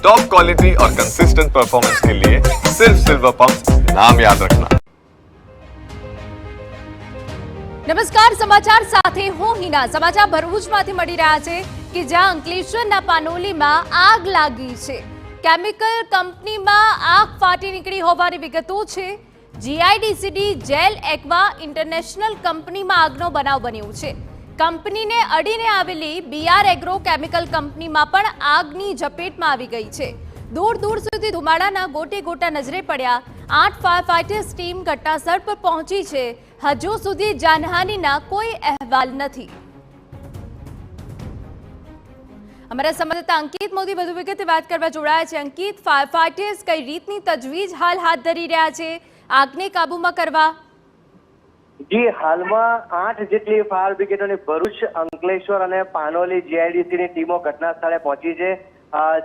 Top quality और consistent performance के लिए सिर्फ सिल्वर पंप नाम याद रखना। નમસ્કાર, સમાચાર સાથે હું હિના। સમાચાર ભરૂચમાંથી મળી રહ્યા છે કે જ્યાં અંકલેશ્વરના પાનોલીમાં આગ લાગી છે। કેમિકલ કંપનીમાં આગ ફાટી નીકળી હોવાની વિગતો છે। જીઆઈડીસીડી જેલ એક્વા ઇન્ટરનેશનલ કંપનીમાં આગનો બનાવ બન્યો છે। કંપનીને અડીને આવેલી બીઆર એગ્રો કેમિકલ કંપનીમાં પણ આગની ઝપેટમાં આવી ગઈ છે। दूर दूर સુધી ધુમાડાના ગોટે ગોટા નજરે પડ્યા। 8 ફાયર ફાઇટર્સ ટીમ ઘટનાસ્થળ પર પહોંચી છે। હજુ સુધી જાનહાનિના કોઈ અહેવાલ નથી। અમારા સંવાદદાતા અંકિત મોદી વધુ વિગતે વાત કરવા જોડાયા છે। અંકિત, ફાયર ફાઇટર્સ કઈ રીતની તજવીજ હાલ હાથ ધરી રહ્યા છે આગને કાબૂમાં કરવા? જી, હાલમાં 8 જેટલી ફાયર બ્રિગેડોની ભરૂચ, અંકલેશ્વર અને પાનોલી જીઆઈડીસીની ટીમો ઘટના સ્થળે પહોંચી છે।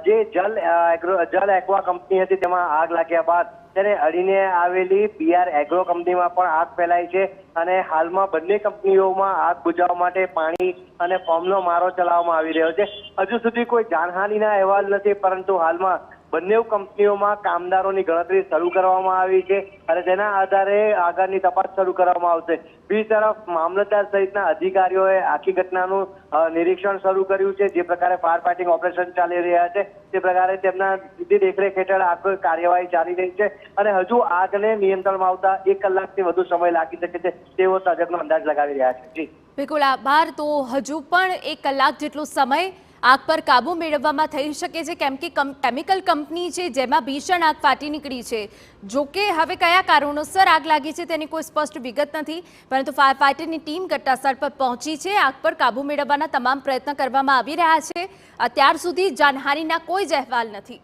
જે જલ એક્વા કંપની હતી તેમાં આગ લાગ્યા બાદ તેને અડીને આવેલી બીઆર એગ્રો કંપનીમાં પણ આગ ફેલાઈ છે અને હાલમાં બંને કંપનીઓમાં આગ બુઝાવવા માટે પાણી અને ફોર્મનો મારો ચલાવવામાં આવી રહ્યો છે। હજુ સુધી કોઈ જાનહાનિના અહેવાલ નથી, પરંતુ હાલમાં બંને કંપનીઓમાં કામદારોની ગણતરી શરૂ કરવામાં આવી છે અને તેના આધારે આગળની તપાસ શરૂ કરવામાં આવશે। બીજી તરફ મામલતદાર સહિતના અધિકારીઓએ આખી ઘટનાનું નિરીક્ષણ શરૂ કર્યું છે। જે પ્રકારે ફાયર ફાઇટિંગ ઓપરેશન ચાલી રહ્યા છે તે પ્રકારે તેમના સીધી દેખરેખ હેઠળ આ કાર્યવાહી ચાલી રહી છે અને હજુ આગને નિયંત્રણમાં આવતા 1 કલાકથી વધુ સમય લાગી શકે છે તેવો તજજ્ઞો અંદાજ લગાવી રહ્યા છે। જી બિલકુલ, આભાર। તો હજુ પણ 1 કલાક જેટલો સમય આગ પર કાબુ મેળવવામાં થઈ શકે છે, કેમ કે કેમિકલ કંપની છે જેમાં ભીષણ આગ ફાટી નીકળી છે। જોકે હવે કયા કારણોસર આગ લાગી છે તેની કોઈ સ્પષ્ટ વિગત નથી, પરંતુ ફાયર ફાઇટરની ટીમ ઘટનાસ્થળ પર પહોંચી છે। આગ પર કાબુ મેળવવાના તમામ પ્રયત્ન કરવામાં આવી રહ્યા છે। અત્યાર સુધી જાનહાનિના કોઈ જ અહેવાલ નથી।